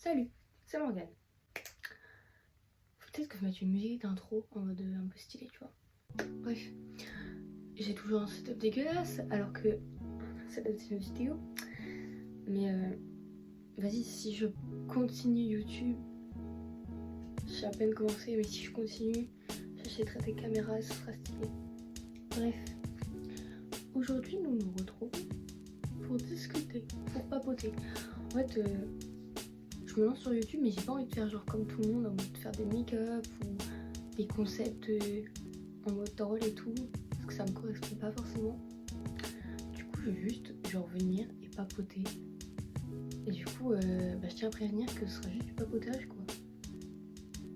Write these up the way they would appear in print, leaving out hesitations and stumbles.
Salut, c'est Morgane. Faut peut-être que je mette une musique d'intro en mode un peu stylé, tu vois. Bref, j'ai toujours un setup dégueulasse alors que ça date d'une vidéo. Mais vas-y, si je continue YouTube, j'ai à peine commencé, mais si je continue, j'achèterai des caméras et ce sera stylé. Bref, aujourd'hui nous nous retrouvons pour discuter, pour papoter. En fait, je me lance sur YouTube, mais j'ai pas envie de faire genre comme tout le monde, en mode de faire des make-up ou des concepts en mode drôle et tout, parce que ça me correspond pas forcément. Du coup, je vais juste genre venir et papoter. Et du coup, je tiens à prévenir que ce sera juste du papotage, quoi.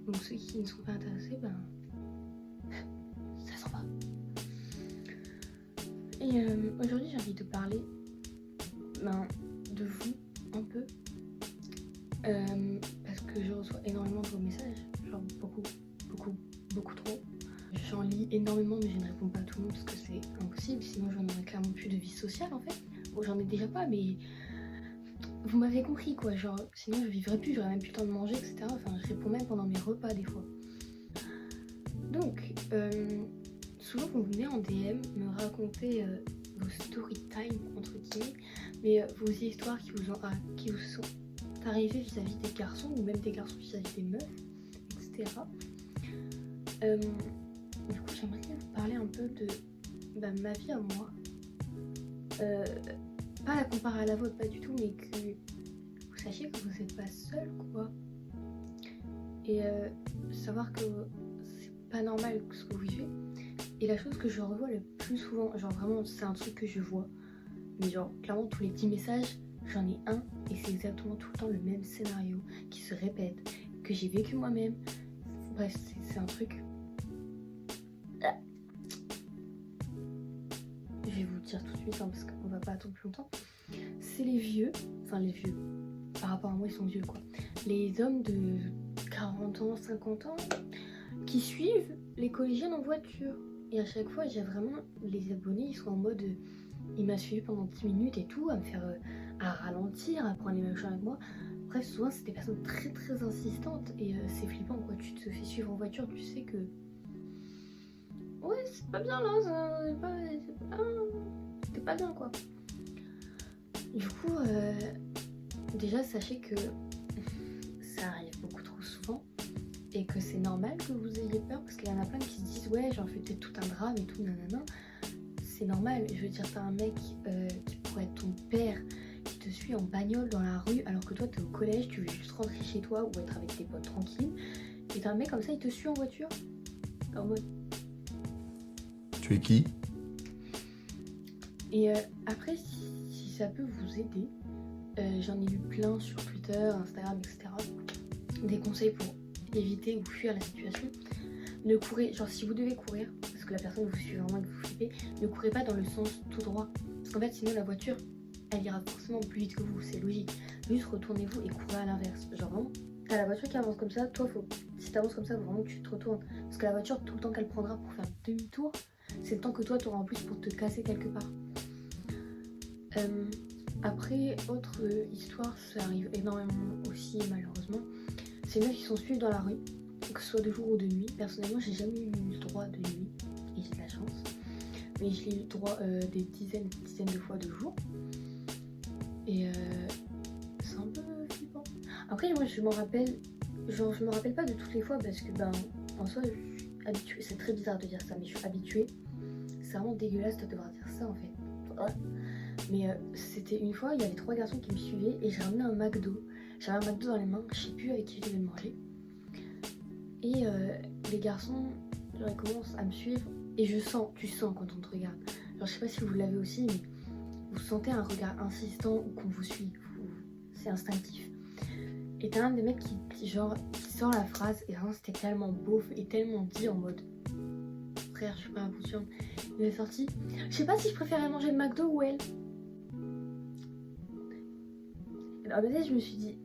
Donc ceux qui ne sont pas intéressés, ça s'en va. Et aujourd'hui, j'ai envie de parler de vous un peu. Parce que je reçois énormément de vos messages, genre beaucoup trop. J'en lis énormément, mais je ne réponds pas à tout le monde parce que c'est impossible, sinon j'en aurais clairement plus de vie sociale en fait. Bon, j'en ai déjà pas, mais vous m'avez compris quoi, genre sinon je vivrais plus, j'aurais même plus le temps de manger, etc. Enfin, je réponds même pendant mes repas des fois. Donc, souvent vous venez en DM me raconter vos story time entre guillemets, mais vos histoires qui vous sont arrivées vis-à-vis des garçons ou même des garçons vis-à-vis des meufs, etc. Du coup, j'aimerais vous parler un peu de ma vie à moi. Pas la comparer à la vôtre, pas du tout, mais que vous sachiez que vous n'êtes pas seul, quoi. Et savoir que c'est pas normal ce que vous vivez. Et la chose que je revois le plus souvent, genre vraiment, c'est un truc que je vois, mais genre, clairement, tous les 10 messages, j'en ai un, et c'est exactement tout le temps le même scénario qui se répète, que j'ai vécu moi-même. Bref, c'est un truc. Je vais vous le dire tout de suite hein, parce qu'on va pas attendre plus longtemps. C'est les vieux, par rapport à moi ils sont vieux quoi. Les hommes de 40 ans, 50 ans qui suivent les collégiennes en voiture. Et à chaque fois j'ai vraiment les abonnés, ils sont en mode il m'a suivi pendant 10 minutes et tout, à me faire à ralentir, à prendre les mêmes choses avec moi. Bref, souvent c'est des personnes très très insistantes et c'est flippant quoi. Tu te fais suivre en voiture, tu sais que ouais, c'est pas bien là, c'est pas bien quoi. Du coup, déjà sachez que ça arrive beaucoup trop souvent et que c'est normal que vous ayez peur parce qu'il y en a plein qui se disent ouais, j'en fais peut-être tout un drame et tout, nanana. C'est normal, je veux dire, t'as un mec qui pourrait être ton père qui te suit en bagnole dans la rue alors que toi t'es au collège, tu veux juste rentrer chez toi ou être avec tes potes tranquilles et t'as un mec comme ça, il te suit en voiture en mode. Tu es qui? Et après, si ça peut vous aider, j'en ai lu plein sur Twitter, Instagram, etc. Des conseils pour éviter ou fuir la situation. Ne courez, genre si vous devez courir, parce que la personne vous suit vraiment et que vous flippez, ne courez pas dans le sens tout droit. Parce qu'en fait, sinon la voiture, elle ira forcément plus vite que vous, c'est logique. Juste retournez-vous et courez à l'inverse. Genre vraiment, t'as la voiture qui avance comme ça, toi, si t'avances comme ça, faut vraiment que tu te retournes. Parce que la voiture, tout le temps qu'elle prendra pour faire demi-tour, c'est le temps que toi t'auras en plus pour te casser quelque part. Après, autre histoire, ça arrive énormément aussi malheureusement, c'est les meufs qui sont suivis dans la rue, que ce soit de jour ou de nuit. Personnellement, j'ai jamais eu le droit de nuit, et j'ai de la chance, mais je l'ai eu le droit des dizaines de fois de jour, et c'est un peu flippant. Après, moi je m'en rappelle, genre je me rappelle pas de toutes les fois parce que en soi, je suis habituée, c'est très bizarre de dire ça, mais je suis habituée. C'est vraiment dégueulasse de devoir dire ça en fait. Ouais. Mais c'était une fois, il y avait 3 garçons qui me suivaient et j'ai ramené un McDo. J'avais un McDo dans les mains, je sais plus avec qui je devais le manger. Et les garçons, genre ils commencent à me suivre et tu sens quand on te regarde. Genre je sais pas si vous l'avez aussi, mais vous sentez un regard insistant ou qu'on vous suit. C'est instinctif. Et t'as un des mecs qui sort la phrase et vraiment c'était tellement beauf et tellement dit en mode frère, je suis pas inconsciente. Il est sorti. Je sais pas si je préférais manger le McDo ou elle. Alors peut-être je me suis dit,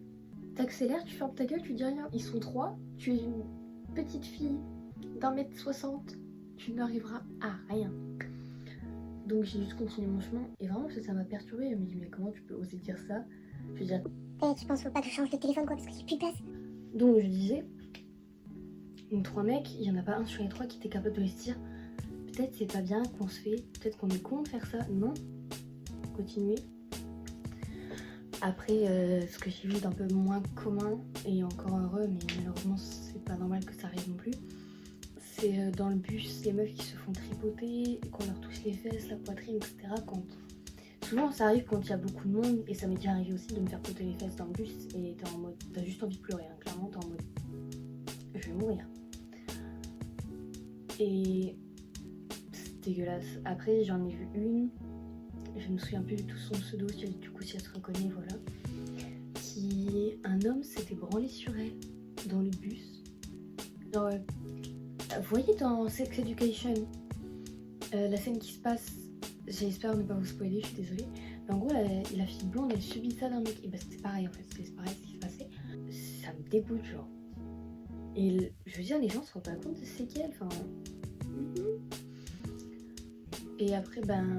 t'accélères, tu fermes ta gueule, tu dis rien. Ils sont 3, tu es une petite fille d'1m60, tu n'arriveras à rien. Donc j'ai juste continué mon chemin et vraiment ça m'a perturbée. Elle me dit mais comment tu peux oser dire ça? Je veux dire, Et tu penses faut pas que je change de téléphone quoi parce que j'ai plus de place. Donc je disais, donc 3 mecs, il y en a pas un sur les 3 qui était capable de se dire peut-être c'est pas bien qu'on se fait, peut-être qu'on est con de faire ça. Non, continuez. Après, ce que j'ai vu d'un peu moins commun, et encore heureux, mais malheureusement c'est pas normal que ça arrive non plus, c'est dans le bus, les meufs qui se font tripoter, qu'on leur touche les fesses, la poitrine, etc. Souvent ça arrive quand il y a beaucoup de monde, et ça m'est déjà arrivé aussi de me faire poter les fesses dans le bus, et t'es en mode, t'as juste envie de pleurer, hein. Clairement t'es en mode, je vais mourir. Et c'est dégueulasse. Après j'en ai vu une, je me souviens plus du tout son pseudo, du coup si elle se reconnaît, voilà. Un homme s'était branlé sur elle dans le bus. Genre, vous voyez dans Sex Education, la scène qui se passe, j'espère ne pas vous spoiler, je suis désolée. Mais en gros, la fille blonde, elle subit ça d'un mec. Et bah c'est pareil en fait, c'est pareil ce qui se passait. Ça me dégoûte genre. Et je veux dire, les gens se rendent pas compte de c'est qu'elle, enfin... Et après, ben,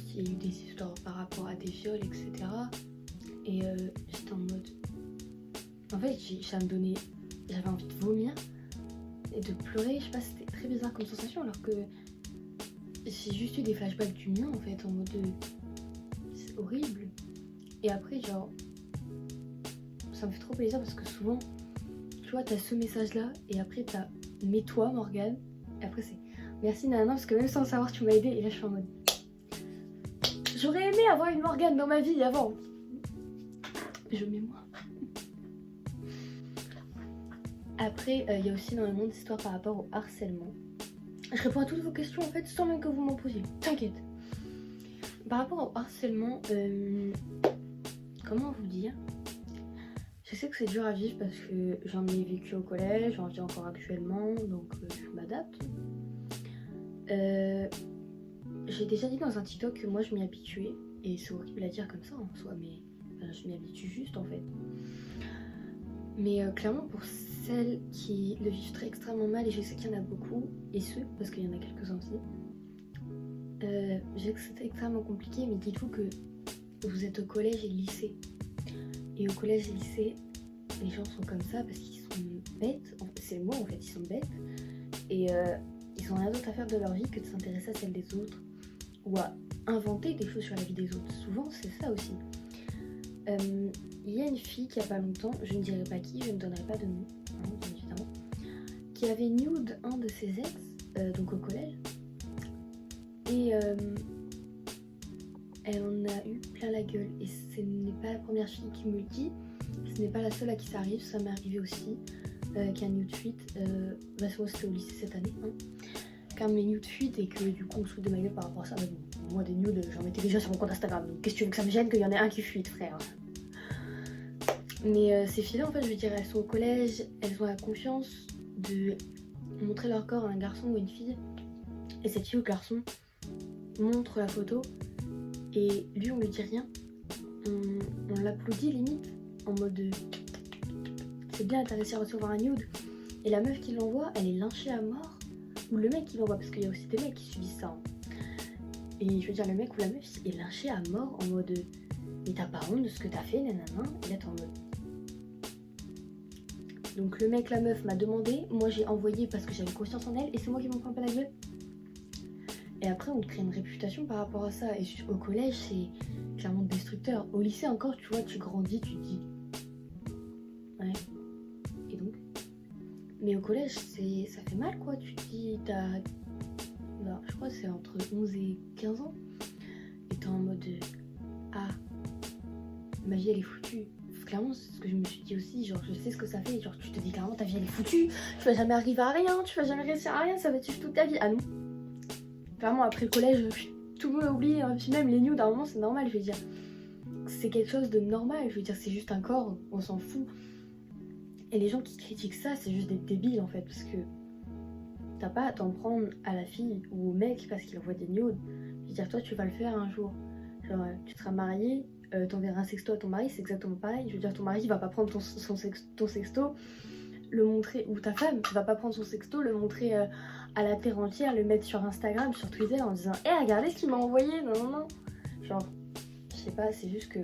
il y a eu des histoires par rapport à des viols, etc. Et j'étais en mode... En fait, ça me donnait... J'avais envie de vomir et de pleurer. Je sais pas, c'était très bizarre comme sensation, alors que j'ai juste eu des flashbacks du mien, en fait, en mode... C'est horrible. Et après, genre... Ça me fait trop plaisir parce que souvent, tu vois, t'as ce message-là, et après, t'as... Mais toi, Morgane. Et après, c'est... Merci Nana, parce que même sans le savoir, tu m'as aidé. Et là, je suis en mode... J'aurais aimé avoir une Morgane dans ma vie avant. Je mets moi. Après, il y a aussi énormément d'histoires par rapport au harcèlement. Je réponds à toutes vos questions en fait, sans même que vous m'en posiez. T'inquiète. Par rapport au harcèlement, comment vous dire? Je sais que c'est dur à vivre parce que j'en ai vécu au collège, j'en vis encore actuellement, donc je m'adapte. J'ai déjà dit dans un TikTok que moi je m'y habituais, et c'est horrible à dire comme ça en soi, mais je m'y habitue juste en fait. Mais clairement pour celles qui le vivent très extrêmement mal, et je sais qu'il y en a beaucoup, et ceux, parce qu'il y en a quelques-uns aussi, je sais que c'est extrêmement compliqué, mais dites-vous que vous êtes au collège et lycée. Et au collège et lycée, les gens sont comme ça parce qu'ils sont bêtes, c'est le mot en fait, ils sont bêtes, et ils ont rien d'autre à faire de leur vie que de s'intéresser à celle des autres, ou à inventer des choses sur la vie des autres. Souvent c'est ça aussi. Il y a une fille qui a pas longtemps, je ne dirai pas qui, je ne donnerai pas de nom, hein, bien évidemment, qui avait nude un de ses ex, donc au collège, et elle en a eu plein la gueule. Et ce n'est pas la première fille qui me le dit, ce n'est pas la seule à qui ça arrive, ça m'est arrivé aussi, qui a nude fuite, bah moi c'était au lycée cette année, hein, qu'un de mes nudes fuite et que du coup on se fout de ma gueule par rapport à ça. Mais bon, moi des nudes j'en mettais déjà sur mon compte Instagram, donc qu'est-ce que tu veux que ça me gêne qu'il y en ait un qui fuite, frère? Mais ces filles-là, en fait, je veux dire, elles sont au collège, elles ont la confiance de montrer leur corps à un garçon ou une fille. Et cette fille ou garçon montre la photo et lui, on lui dit rien. On l'applaudit limite en mode c'est bien, t'as réussi à recevoir un nude. Et la meuf qui l'envoie, elle est lynchée à mort. Ou le mec qui l'envoie, parce qu'il y a aussi des mecs qui subissent ça. Hein. Et je veux dire, le mec ou la meuf est lynché à mort en mode mais t'as pas honte de ce que t'as fait, nanana. Et là, t'es en mode. Donc le mec, la meuf m'a demandé, moi j'ai envoyé parce que j'avais confiance en elle, et c'est moi qui m'en prends pas la gueule. Et après on te crée une réputation par rapport à ça, et au collège c'est clairement destructeur. Au lycée encore, tu vois, tu grandis, tu te dis ouais, et donc. Mais au collège ça fait mal quoi, tu te dis bah, je crois que c'est entre 11 et 15 ans, et t'es en mode ah, ma vie elle est foutue. Clairement c'est ce que je me suis dit aussi, genre je sais ce que ça fait, genre tu te dis clairement ta vie elle est foutue, tu vas jamais arriver à rien, tu vas jamais réussir à rien, ça va te suivre toute ta vie. Ah non, clairement après le collège tout le monde a oublié, hein. Puis même les nudes à un moment c'est normal, je veux dire, c'est quelque chose de normal, je veux dire c'est juste un corps, on s'en fout. Et les gens qui critiquent ça, c'est juste des débiles en fait, parce que t'as pas à t'en prendre à la fille ou au mec parce qu'il envoie des nudes. Je veux dire, toi tu vas le faire un jour, genre tu seras marié, t'enverras un sexto à ton mari, c'est exactement pareil. Je veux dire, ton mari il va pas prendre ton sexto, le montrer, ou ta femme va pas prendre son sexto, le montrer à la terre entière, le mettre sur Instagram, sur Twitter en disant regardez ce qu'il m'a envoyé, non. Genre, je sais pas, c'est juste que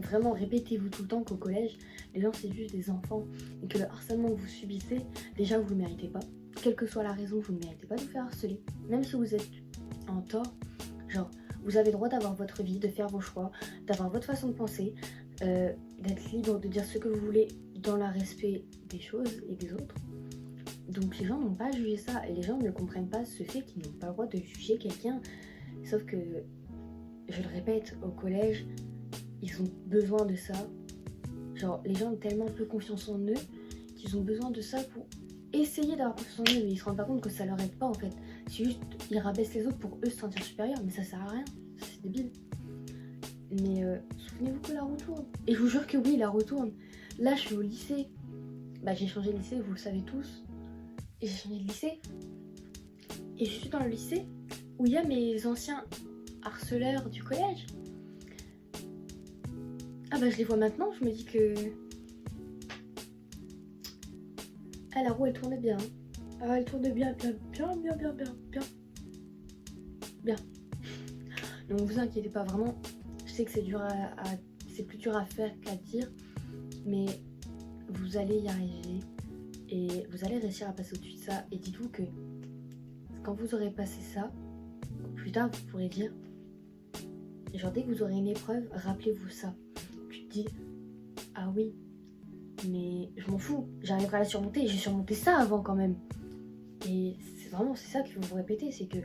vraiment répétez-vous tout le temps qu'au collège, les gens c'est juste des enfants et que le harcèlement que vous subissez, déjà vous le méritez pas. Quelle que soit la raison, vous ne méritez pas de vous faire harceler. Même si vous êtes en tort, genre vous avez le droit d'avoir votre vie, de faire vos choix, d'avoir votre façon de penser, d'être libre de dire ce que vous voulez dans le respect des choses et des autres. Donc les gens n'ont pas à juger ça et les gens ne comprennent pas ce fait qu'ils n'ont pas le droit de juger quelqu'un. Sauf que, je le répète, au collège, ils ont besoin de ça. Genre les gens ont tellement peu confiance en eux qu'ils ont besoin de ça pour essayer d'avoir confiance en eux, mais ils se rendent pas compte que ça leur aide pas en fait. C'est juste, ils rabaissent les autres pour eux se sentir supérieurs, mais ça sert à rien, c'est débile. Mais souvenez-vous que la roue tourne. Et je vous jure que oui, la roue tourne. Là, je suis au lycée. Bah, j'ai changé de lycée, vous le savez tous. Et j'ai changé de lycée. Et je suis dans le lycée où il y a mes anciens harceleurs du collège. Ah bah, je les vois maintenant, je me dis que... Ah, la roue, elle tourne bien. Ah, elle tourne bien. Donc, vous inquiétez pas, vraiment. Je sais que c'est dur c'est plus dur à faire qu'à dire, mais vous allez y arriver et vous allez réussir à passer au-dessus de ça. Et dites-vous que quand vous aurez passé ça, plus tard vous pourrez dire, genre dès que vous aurez une épreuve, rappelez-vous ça. Tu te dis, ah oui, mais je m'en fous, j'arriverai à la surmonter, j'ai surmonté ça avant quand même. Et c'est ça qu'il faut vous répéter, c'est que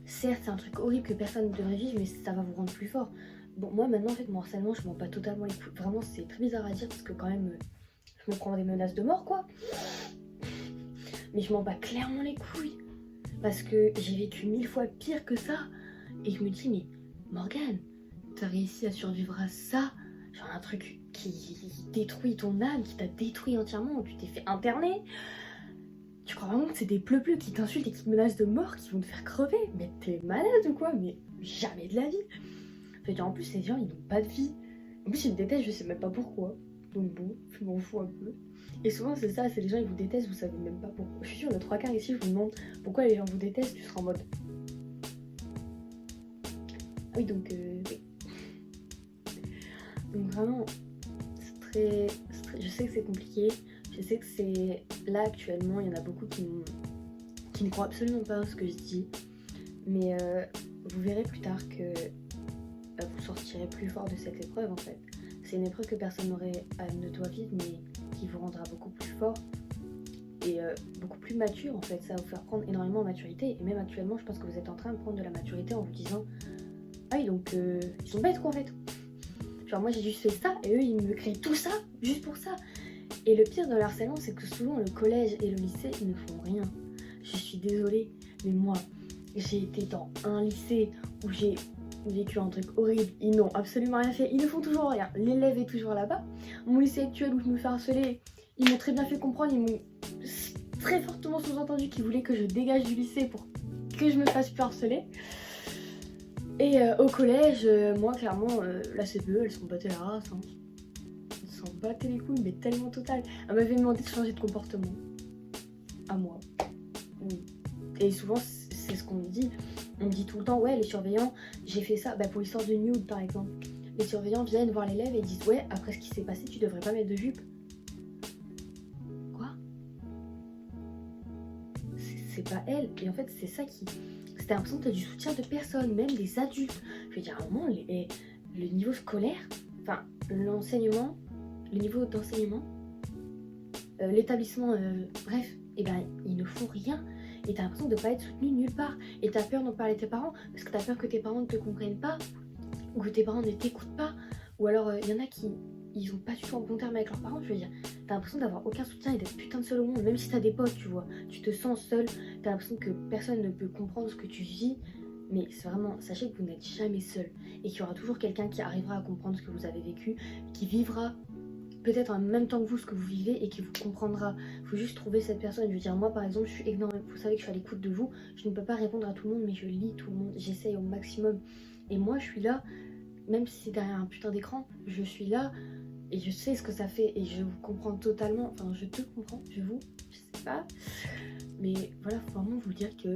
certes c'est un truc horrible que personne ne devrait vivre, mais ça va vous rendre plus fort. Bon, moi maintenant en fait mon harcèlement, je m'en bats totalement les couilles. Vraiment c'est très bizarre à dire parce que quand même je me prends des menaces de mort quoi. Mais je m'en bats clairement les couilles. Parce que j'ai vécu 1000 fois pire que ça. Et je me dis mais Morgane, t'as réussi à survivre à ça. Genre un truc qui détruit ton âme, qui t'a détruit entièrement, où tu t'es fait interner. Tu crois vraiment que c'est des pleu-pleu qui t'insultent et qui te menacent de mort, qui vont te faire crever? Mais t'es malade ou quoi? Mais jamais de la vie. En plus, les gens, ils n'ont pas de vie. En plus, ils me détestent, je sais même pas pourquoi. Donc bon, je m'en fous un peu. Et souvent, c'est ça, c'est les gens, ils vous détestent, vous savez même pas pourquoi. Je suis sûre, le 3/4 ici, je vous demande pourquoi les gens vous détestent, tu seras en mode... Ah oui, donc... Oui. Donc vraiment, je sais que c'est compliqué. Je sais que c'est... Là, actuellement, il y en a beaucoup qui ne croient absolument pas à ce que je dis. Mais vous verrez plus tard que... vous sortirez plus fort de cette épreuve en fait. C'est une épreuve que personne ne doit vivre, mais qui vous rendra beaucoup plus fort et beaucoup plus mature en fait. Ça va vous faire prendre énormément de maturité. Et même actuellement, je pense que vous êtes en train de prendre de la maturité en vous disant ah oui, donc ils sont bêtes quoi en fait. Genre moi j'ai juste fait ça et eux ils me créent tout ça juste pour ça. Et le pire de le harcèlement, c'est que souvent le collège et le lycée ils ne font rien. Je suis désolée, mais moi j'ai été dans un lycée où j'ai vécu un truc horrible, ils n'ont absolument rien fait, ils ne font toujours rien, l'élève est toujours là-bas. Mon lycée actuel où je me fais harceler, ils m'ont très bien fait comprendre, ils m'ont très fortement sous-entendu qu'ils voulaient que je dégage du lycée pour que je me fasse plus harceler. Et au collège, moi clairement, la CPE, elles sont battées la race, hein. Elles s'en battaient les couilles, mais tellement total. Elle m'avait demandé de changer de comportement. À moi. Oui. Et souvent, c'est ce qu'on me dit. On me dit tout le temps, ouais, les surveillants, j'ai fait ça. Bah, pour l'histoire de nude, par exemple. Les surveillants viennent voir l'élève et disent, ouais, après ce qui s'est passé, tu devrais pas mettre de jupe. Quoi? C'est pas elle. Et en fait, c'est ça qui... C'était l'impression que t'as du soutien de personne, même des adultes. Je veux dire, à un moment, le niveau scolaire, enfin, l'enseignement, le niveau d'enseignement, l'établissement, bref, et ben, ils ne font rien. Et t'as l'impression de ne pas être soutenu nulle part. Et t'as peur d'en parler à tes parents, parce que t'as peur que tes parents ne te comprennent pas, ou que tes parents ne t'écoutent pas. Ou alors, il y en a qui ils ont pas du tout en bon terme avec leurs parents. Je veux dire, t'as l'impression d'avoir aucun soutien et d'être putain de seul au monde. Même si t'as des potes, tu vois, tu te sens seul. T'as l'impression que personne ne peut comprendre ce que tu vis. Mais c'est vraiment, sachez que vous n'êtes jamais seul. Et qu'il y aura toujours quelqu'un qui arrivera à comprendre ce que vous avez vécu, qui vivra peut-être en même temps que vous ce que vous vivez et qui vous comprendra. Il faut juste trouver cette personne. Je veux dire, moi par exemple, je suis énormément, vous savez que je suis à l'écoute de vous. Je ne peux pas répondre à tout le monde, mais je lis tout le monde. J'essaye au maximum. Et moi, je suis là, même si c'est derrière un putain d'écran, je suis là et je sais ce que ça fait et je vous comprends totalement. Enfin, je te comprends, je sais pas. Mais voilà, faut vraiment vous dire que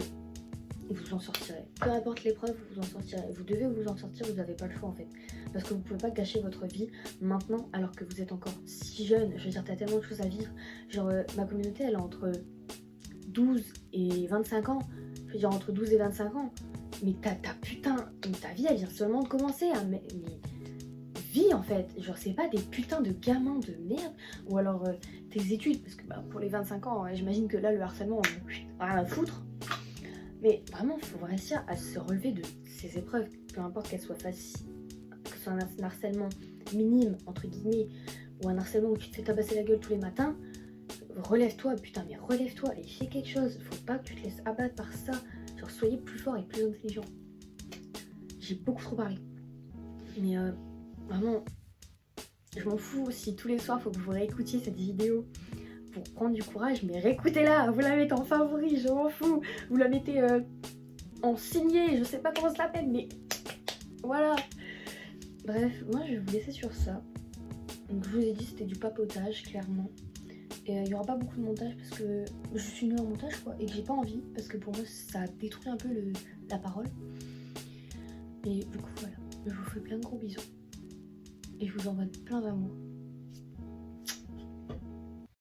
vous en sortirez. Peu importe l'épreuve, vous en sortirez. Vous devez vous en sortir, vous n'avez pas le choix en fait. Parce que vous pouvez pas gâcher votre vie maintenant alors que vous êtes encore si jeune. Je veux dire, t'as tellement de choses à vivre. Genre, ma communauté, elle est entre 12 et 25 ans. Je veux dire, entre 12 et 25 ans. Mais ta vie, elle vient seulement de commencer. Hein. Mais vie en fait. Genre, c'est pas des putains de gamins de merde. Ou alors tes études. Parce que pour les 25 ans, j'imagine que là, le harcèlement, rien à foutre. Mais vraiment, il faut réussir à se relever de ces épreuves, peu importe qu'elles soient faciles, que ce soit un harcèlement minime, entre guillemets, ou un harcèlement où tu te fais tabasser la gueule tous les matins. Relève-toi, putain, mais relève-toi et fais quelque chose. Faut pas que tu te laisses abattre par ça. Genre, soyez plus fort et plus intelligent. J'ai beaucoup trop parlé. Mais vraiment, je m'en fous si tous les soirs, faut que vous réécoutiez cette vidéo pour prendre du courage, mais réécoutez-la, vous la mettez en favori, je m'en fous, vous la mettez en signé, je sais pas comment ça s'appelle, mais voilà. Bref, moi je vais vous laisser sur ça. Donc je vous ai dit c'était du papotage, clairement. Et il y aura pas beaucoup de montage parce que je suis nulle en montage quoi, et que j'ai pas envie, parce que pour moi ça détruit un peu la parole. Et du coup voilà, je vous fais plein de gros bisous. Et je vous envoie plein d'amour.